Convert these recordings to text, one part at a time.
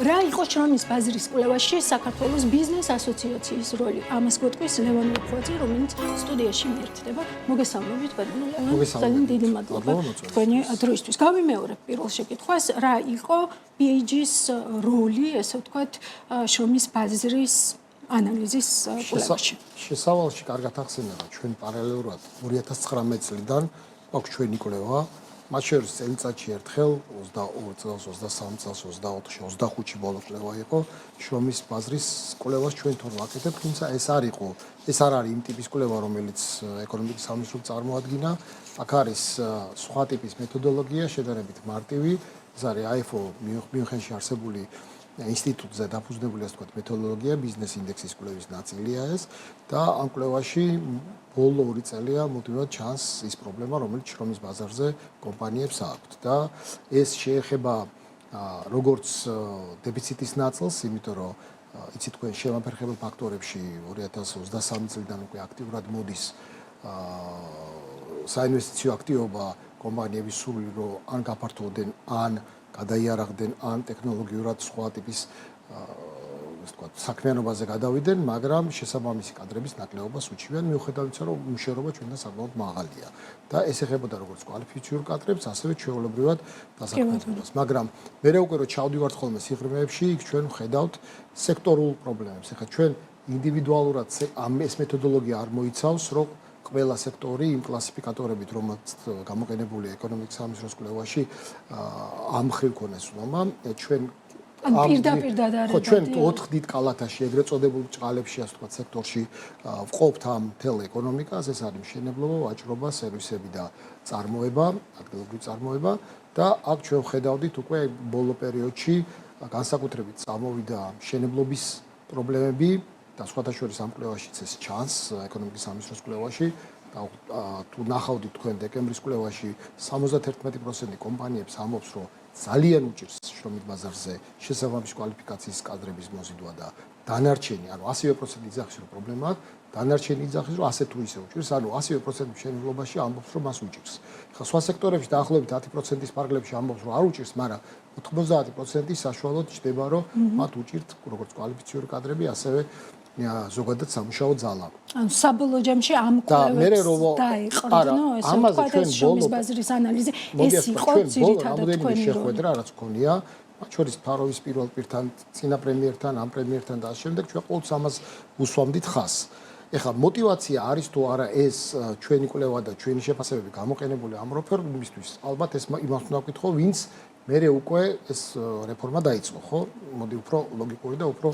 რა იყო შრომის ბაზრის კვლევაში საქართველოს ბიზნეს ასოციაციის როლი? ამას გვეტყვის ლევან ლეფუაძე, რომელიც სტუდიაში მიერთდება. მოგესალმებით, ბატონო ლევან. ძალიან დიდი მადლობა თქვენი დროისთვის. გავიმეორებ პირველ შეკითხვას, რა იყო BAG-ის როლი, ესე ვთქვათ, შრომის ბაზრის ანალიზის კვლევაში? შესავალში კარგად ახსენებდა, ჩვენ პარალელურად 2019 წლიდან გვაქვს ჩვენი კვლევა. მათ შორის წელიწადში ერთხელ 22 წელს, 23 წელს, 24-ში, 25-ში ბოლო კვლევა იყო შრომის ბაზრის კვლევას ჩვენ თორ ვაკეთებთ, თუმცა ეს არ არის იმ ტიპის კვლევა, რომელიც ეკონომიკის სამინისტრომ წარმოადგინა. აქ არის სხვა ტიპის მეთოდოლოგია, შედარებით მარტივი. ეს არის IFO მიუნხენში არსებული ინსტიტუტზე დაფუძნებული, ასე ვთქვათ, მეთოდოლოგია, ბიზნეს ინდექსის კვლევის ნაწილია ეს და ამ კვლევაში ბოლო 2 წელია მუდმივად ჩანს ის პრობლემა, რომელიც შრომის ბაზარზე კომპანიებს აქვთ და ეს შეეხება როგორც დეფიციტის ნაწილს, იმიტომ რომ იცით თქვენ შემაფერხებელ ფაქტორებში 2023 წლიდან უკვე აქტიურად მოდის საინვესტიციო აქტივობა კომპანიების სული რომ ან გაფართოვდნენ, ან გადაიარაღდნენ, ან ტექნოლოგიურად სხვა ტიპის საქმიანობაზე გადავიდნენ, მაგრამ შესაბამისი კადრების ნაკლებობას უჩივენ, მიუხედავად იმისა, რომ მუშაობა ჩვენთან საკმაოდ მაღალია და ეს ეხებოდა როგორც კვალიფიციურ კადრებს, ასევე ჩვეულებრივად დასაქმებულობას. მაგრამ მერე უკვე რომ ჩავდივართ ხოლმე სიღრმეებში, იქ ჩვენ ვხედავთ სექტორულ პრობლემებს. ეხლა ჩვენ ინდივიდუალურად ეს მეთოდოლოგია არ მოიცავს, რომ ყველა სექტორი იმ კლასიფიკატორებით, რომელიც გამოყენებულია ეკონომიკის სამინისტროს კვლევაში, ამ მხრივ ქონეს უმა, ჩვენ პირდაპირ დადარებად. ხო, ჩვენ 4 დიდ კალათაში, ეგრეთ წოდებულ ჭყალებში, ასე ვთქვათ, სექტორში ვყოფთ ამ მთელ ეკონომიკას, ეს არის მშენებლობა, ვაჭრობა, სერვისები და წარმოება, ადგილობრივი წარმოება და აქ ჩვენ ვხედავდით უკვე ბოლო პერიოდში განსაკუთრებით წამოვიდა მშენებლობის პრობლემები და სხვათა შორის ამ კვლევაშიც ეს ჩანს ეკონომიკის სამინისტროს კვლევაში და თუ ნახავდით თქვენ დეკემბრის კვლევაში 71% კომპანიებს ამბობს, რომ ძალიან უჭირს შრომის ბაზარზე შესაბამისი კვალიფიკაციის კადრების მოზიდვა და დანარჩენი, ანუ 100% იძახის რომ პრობლემა აქვს, დანარჩენი იძახის რომ ასე თუ ისე უჭირს, ანუ 100% მშენებლობაში ამბობს რომ მას უჭირს. ხა სხვა სექტორებში დაახლოებით 10%-ის ფარგლებში ამბობს რომ არ უჭირს, მაგრამ 90% საშუალოდ ჩდება რომ მათ უჭირთ როგორც კვალიფიციური კადრები, ასევე ზოგადად სამუშაო ძალა. ანუ საბოლოო ჯამში ამ კვლევებს დაიყრდნო, ესე ვთქვათ, შრომის ბაზრის ანალიზი, ეს იყო ძირითადად თქვენი შეხვედრა, რაც გქონია, მათ შორის ფაროვის პირველ პირთან, წინა პრემიერთან, ამ პრემიერთან და ამ შემდეგ ჩვენ ყოველთვის ამას უსვამდით ხაზს. ეხლა мотиваცია არის თუ არა ეს ჩვენი კვლევა და ჩვენი შეფასებები გამოყენებული ამ რეფორმისთვის, ალბათ ეს იმას უნდა ვკითხო, ვინც მერე უკვე ეს რეფორმა დაიწყო, ხო? მოდი უფრო ლოგიკური და უფრო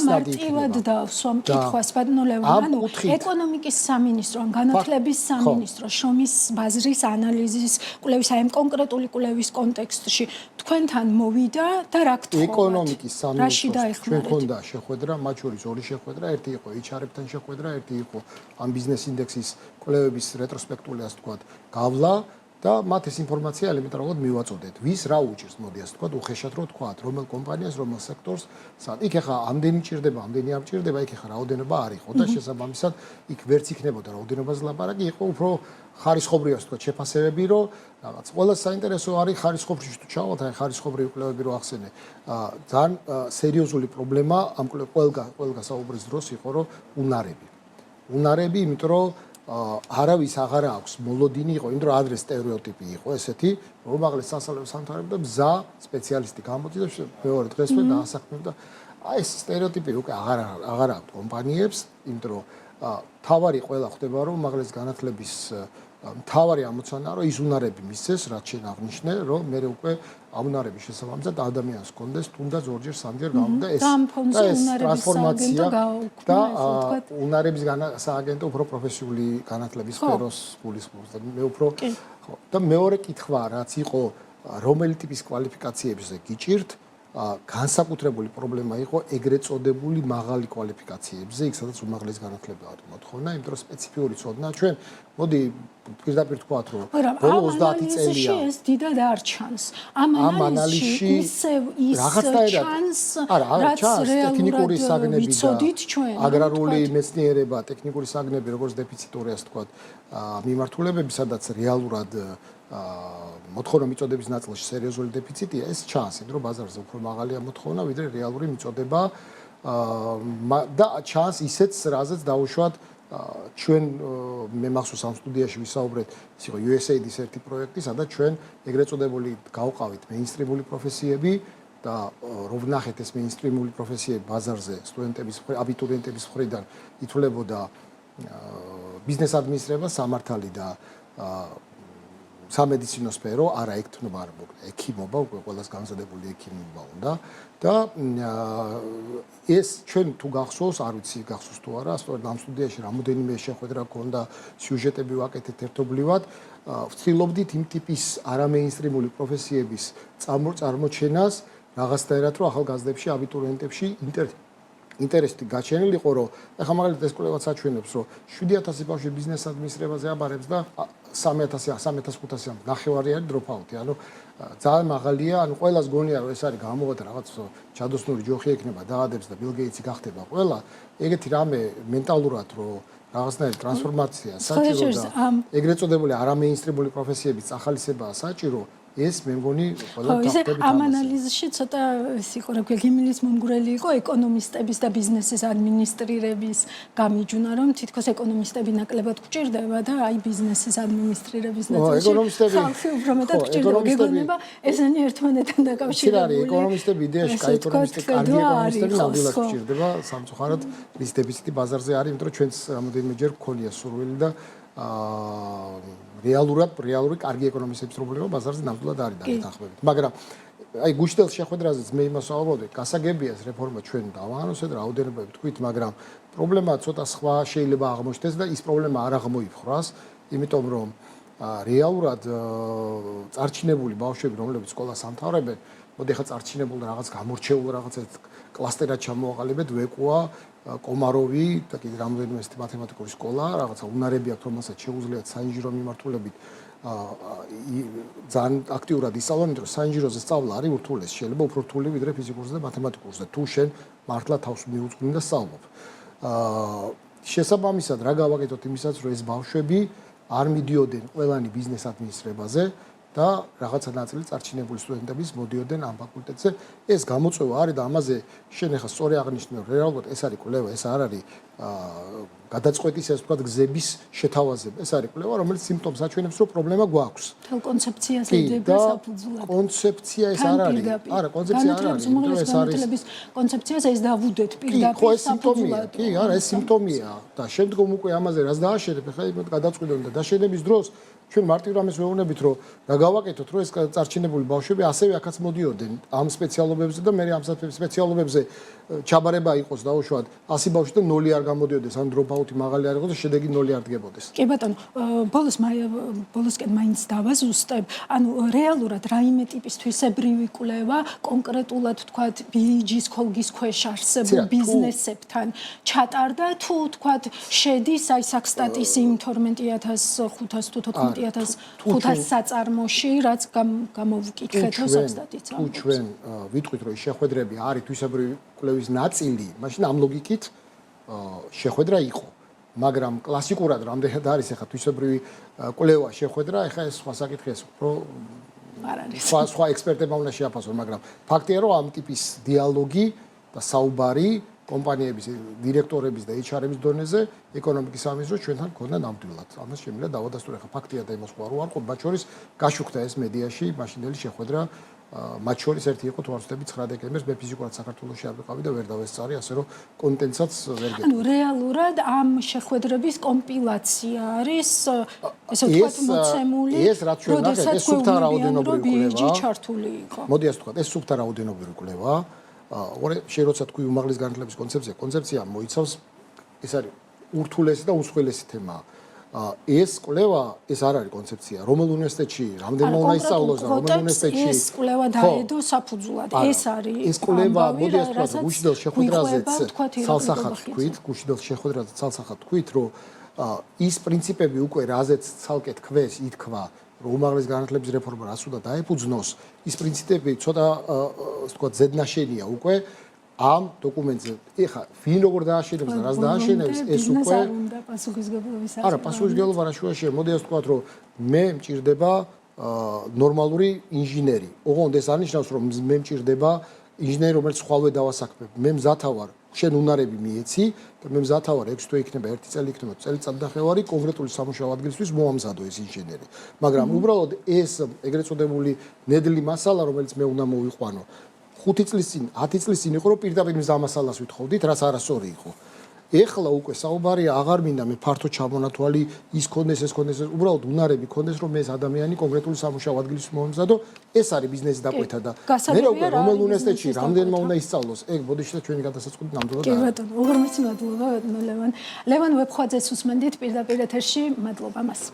მარტივად დავსვამ კითხვას, ბატონო ლევან, ანუ ეკონომიკის სამინისტრო, განათლების სამინისტრო, შრომის ბაზრის ანალიზის კვლევის, აი ამ კონკრეტული კვლევის კონტექსტში თქვენთან მოვიდა და რა გთხოვთ? ეკონომიკის სამინისტროს ჩვენ ქონდა შეხვედრა, მათ შორის 2 შეხვედრა, ერთი იყო HR-ებთან შეხვედრა, ერთი იყო ამ ბიზნეს ინდექსის კვლევების რეტროსპექტული, ასე ვთქვათ, გავლა და მათ ეს ინფორმაცია ელემენტარულად მივაწოდეთ. ვის რა უჭირს, მოდი ასე ვთქვათ, უხეშად რო ვთქვათ, რომელ კომპანიას, რომელ სექტორს, იქ ახლა ამდენი ჭირდება, ამდენი არ ჭირდება, იქ ახლა რაოდენობა არ იყო და შესაბამისად იქ ვერც იქნებოდა რაოდენობაზე ლაპარაკი, იყო უფრო ხარისხობრივი, ასე ვთქვათ, შეფასებები, რომ რაღაც ყველა საინტერესო არის ხარისხობრივი თუ ჩავალთ, აი ხარისხობრივი კვლევები რო ახსენე. ძალიან სერიოზული პრობლემა ამ ყველგან საუბრის დროს იყო, რომ უნარები, იმიტომ რომ არავის აღარ აქვს მოლოდინი იყო, იმიტომ რომ ადრე სტერეოტიპი იყო ესეთი, რომ უმაღლეს სასწავლებელს ამთავრებდა მზა სპეციალისტი გამოდის და მეორე დღესვე დაასაქმებდა. აი ეს სტერეოტიპი უკვე აღარ აქვს კომპანიებს, იმიტომ რომ თავარი ყველა ხდება, რომ უმაღლეს განათლების თავარი ამოცანაა, რომ ის უნარები მისცეს, რაც შენ აღნიშნე, რომ მე უკვე აუნარების შესაბამისად ადამიანს კონდეს თუნდაც 2-ჯერ 3-ჯერ გამოდა ეს ტრანსფორმაცია და უნარების სააგენტო უფრო პროფესიული განათლების სფეროს გულისხმობს და მე უფრო და მეორე კითხვა რაც იყო რომელი ტიპის კვალიფიკაციებზე გიჭირთ განსაკუთრებული პრობლემა იყო ეგრეთ წოდებული მაღალი კვალიფიკაციებზე, იქ სადაც უმაღლესი განათლება არის მოთხოვნა, იმიტომ რომ სპეციფიური ცოდნა ჩვენ მოდი პირდაპირ თქვათ, რომ ბოლო 30 წელია ეს დიდად არ ჩანს. ამ ანალიზში ისევ ის ჩანს, რაც ტექნიკური საგნები და აგრარული მეცნიერება, ტექნიკური საგნები, როგორც დეფიციტური, ასე ვთქვათ, მიმართულებები, სადაც რეალურად მოთხოვნა მიწოდების ნაწილში სერიოზული დეფიციტია, ეს ჩანს, იმიტომ რომ ბაზარზე უფრო მაღალია მოთხოვნა, ვიდრე რეალური მიწოდება და ჩანს ისეც, რაზეც დაუშვათ ჩვენ მე მახსოვს ამ სტუდიაში ვისაუბრეთ, ის იყო USAID-ის ერთი პროექტი, სადაც ჩვენ ეგრეთ წოდებული გავყავით მეინსტრიმული პროფესიები და რომ ვნახეთ ეს მეინსტრიმული პროფესიები ბაზარზე სტუდენტების, აბიტურიენტების მხრიდან ითვლებოდა ბიზნეს ადმინისტრება, სამართალი და სამედიცინო სფერო, არა ექთნობა, არა ექიმობა, უკვე ყველას გამზადებული ექიმობა უნდა და ეს ჩვენ თუ გახსოვს, არ ვიცი გახსოვს თუ არა, სწორედ ამ სტუდიაში რამოდენიმე შეხვედრა გქონდა, სიუჟეტები ვაკეთეთ ერთობლივად, ვცდილობდით იმ ტიპის არამეინსტრიმული პროფესიების წარმოჩენას რაღაცნაირად, რომ ახალგაზრდებში, აბიტურიენტებში ინტერესი გაჩენილიყო, რომ ეხლა მაგალითად ეს კვლევაც აჩვენებს, რომ 7000 ბავშვი ბიზნეს ადმინისტრებაზე აბარებს და 3500 ნახევარი არის დროპაუთი, ანუ ძალიან მაღალია, ანუ ყველას გონია, რომ ეს არის გამოღოთ რაღაც ჯადოსნური ჯოხი ექნება, დაადებს და ბილ გეიტსი გახდება ყველა, ეგეთი რამე მენტალურად, რომ რაღაცნაირი ტრანსფორმაცია საჭირო და ეგრეთ წოდებული არამეინსტრიმული პროფესიების წახალისებაა საჭირო. ეს მე მგონი ყველა თαυτებით ამ ანალიზში ცოტა ის იყო, რა ქვია, გიმილის მომგვრელი იყო ეკონომისტების და ბიზნესის ადმინისტრირების გამიჯვნა, რომ თითქოს ეკონომისტები ნაკლებად გვჭირდება და აი ბიზნესის ადმინისტრირების ნაწილში ხალხი უფრო მეტად გვჭირდება. გეგონება ესენი ერთმანეთთან დაკავშირებული. ეკონომისტები იდეაში კაი ეკონომისტები, კარგი ეკონომისტები ნამდვილად გვჭირდება, სამწუხაროდ ის დეფიციტი ბაზარზე არის, იმიტომ რომ ჩვენც რამოდენიმეჯერ გქონია სურვილი და რეალური კარგი ეკონომისტების პრობლემა ბაზარზე ნამდვილად არის დაგეთანხმებით. მაგრამ აი გუშინდელ შეხვედრაზეც მე იმას ვავობდი, გასაგებია ეს რეფორმა ჩვენ დავაანონსეთ, რაოდენობები თქვით, მაგრამ პრობლემა ცოტა სხვა შეიძლება აღმოჩნდეს და ის პრობლემა არ აღმოიფხვრას, იმიტომ რომ რეალურად წარჩინებული ბავშვები, რომლებიც სკოლას ამთავრებენ, მოდი ახლა წარჩინებულ რაღაც გამორჩეულ რაღაცა კლასტერად ჩამოაყალიბეთ, ვეკუა კომაროვი და კიდე რამდენიმე მათემატიკური სკოლა, რაღაცა უნარები აქვს, რომელსაც შეუძლიათ საინჟინრო მიმართულებით ძალიან აქტიურად ისწავლონ, იმიტომ რომ საინჟინროზე სწავლა არის ურთულესი, შეიძლება უფრო რთული ვიდრე ფიზიკურზე და მათემატიკურზე, თუ შენ მართლა თავს მიუძღვინე და სწავლობ. შესაბამისად, რა გავაკეთოთ იმისაც, რომ ეს ბავშვები არ მიდიოდნენ ყველანი ბიზნეს ადმინისტრებაზე და რაღაცა ნაწილი წარჩინებული სტუდენტების მოდიოდნენ ამ ფაკულტეტზე. ეს გამოწვევა არის და ამაზე შენ ახლა სწორი აღნიშნე, რომ რეალურად ეს არის კვლევა, ეს არ არის გადაწყვეტის, ასე ვთქვათ, გზების შეთავაზება. ეს არის კვლევა, რომელიც სიმპტომს აჩვენებს, რომ პრობლემა გვაქვს. თელ კონცეფციას ეძება საფუძვლად. კონცეფცია ეს არ არის. არა, კონცეფცია არ არის. ეს არის კონცეფციას ეს დავუდეთ პირდაპირ. ხო, ეს სიმპტომია. კი, არა, ეს სიმპტომია და შემდგომ უკვე ამაზე რას დააშენებ, ახლა იმით გადაწყვეტონ და დაშენების დროს ჩვენ მარტივ რამეს ვეუბნებით, რომ რა გავაკეთოთ, რომ ეს წარჩინებული ბავშვები ასევე აქაც მოდიოდნენ ამ სპეციალობებზე და მე ამ სპეციალობებზე ჩაბარება იყოს დაუშვათ 100 ბავშვი და 0 არ გამოდიოდეს, ან დროპაუთი მაღალი არ იყოს და შედეგი 0 არ დგებოდეს. კი ბატონო, ბოლოსკენ მაინც დავაზუსტებ, ანუ რეალურად რაიმე ტიპის თვისებრივი კვლევა კონკრეტულად თქვათ BEG-ის ხოლგის ქვეშ არსებულ ბიზნესებთან ჩატარდა თუ თქვათ შედის აი საქსტატის იმ 12500 თუ 19500 საწარმოში, რაც გამოვკითხეთო საქსტატიც. თუ ჩვენ ვიტყვით, რომ შეხვედრები არის თვისებრივი კვლევის ნაწილი, მაშინ ამ ლოგიკით შეხვედრა იყო. მაგრამ კლასიკურად რამდენად არის ახლა თვისებრივი კვლევა შეხვედრა, ახლა ეს სხვა საკითხია, უფრო არ არის. სხვა ექსპერტებმა უნდა შეაფასონ, მაგრამ ფაქტია, რომ ამ ტიპის დიალოგი და საუბარი კომპანიების დირექტორების და HR-ების დონეზე ეკონომიკის სამინისტროს ჩვენთან გქონდა ნამდვილად. ამას შემიძლია დავადასტურე, ახლა ფაქტია და იმას ვარ უარყოფ, მათ შორის გაშუქდა ეს მედიაში მაშინდელი შეხვედრა. მათ შორის ერთი იყო თუ არ ვცდები 9 დეკემბერს, მე ფიზიკურად საქართველოში არ ვიყავი და ვერ დავესწარი, ასე რომ კონტენტსაც ვერ გეტყვი. ანუ რეალურად ამ შეხვედრების კომპილაცია არის, ესე ვთქვათ, მოცემული. ეს რაც ჩვენ ნახეთ, ეს სუფთა რაოდენობრივი კვლევა. ჩართული იყო. მოდი ასე ვთქვათ, ეს სუფთა რაოდენობრივი კვლევა. შე როცა თქვი უმაღლეს განათლების კონცეფცია მოიცავს, ეს არის ურთულესი და უცხოელესი თემაა. ეს კვლევა, ეს არ არის კონცეფცია, რომელ უნივერსიტეტში, რამდენმა უნდა ისწავლოს და რომელ უნივერსიტეტში ეს კვლევა დაედო საფუძვლად. ეს არის ეს კვლევა, მოდი ასე ვთქვათ, გუშინდელ შეხვედრაზეც ცალსახად თქვით, რომ ის პრინციპები უკვე რაზეც ცალკე თქვეს, ითქვა, რომ უმაღლეს განათლების რეფორმა რას უნდა დაეფუძნოს, ის პრინციპები ცოტა ასე ვთქვათ, ზედნაშენია უკვე ამ დოკუმენტზე. ეხლა ვინ როგორ დააშენებს და რას დააშენებს, ეს უკვე არ უნდა პასუხისგებლობის არა, პასუხისგებლობა რა შუაშია. მოდი ასე ვთქვათ, რომ მე მჭირდება ნორმალური ინჟინერი. ოღონდ ეს არნიშნავს, რომ მე მჭირდება ინჟინერი, რომელიც ხვალვე დავასაქმებ. მე მზათა ვარ, შენ უნარები მიეცი და მე მზათა ვარ 6 თვე იქნება, 1 წელი იქნება, წელიწად და ხევარი კონკრეტული სამუშაო ადგილისთვის მოამზადო ეს ინჟინერი. მაგრამ უბრალოდ ეს ეგრეთ წოდებული ნედლი მასალა, რომელიც მე უნდა მოვიყვანო 5 წლის წინ, 10 წლის წინ იყო, რომ პირდაპირ მზა მასალას ვითხოვდით, რაც არასწორი იყო. ეხლა უკვე საუბარია აღარ მინდა მე ფართო ჩამონათვალი ის კონდეს ეს კონდეს უბრალოდ უნარები კონდეს რომ მე ეს ადამიანი კონკრეტული სამუშაო ადგილის მომზადო ეს არის ბიზნესის დაკვეთა და მე უკვე რომელ უნივერსიტეტში რამდენმა უნდა ისწავლოს ეგ ბოდიში და ჩვენი გადასაწყვეტი ნამდვილად კი ბატონო უღრმესი მადლობა ლევან ვებხვაძეს უსმენდით პირდაპირ ეთერში მადლობა მას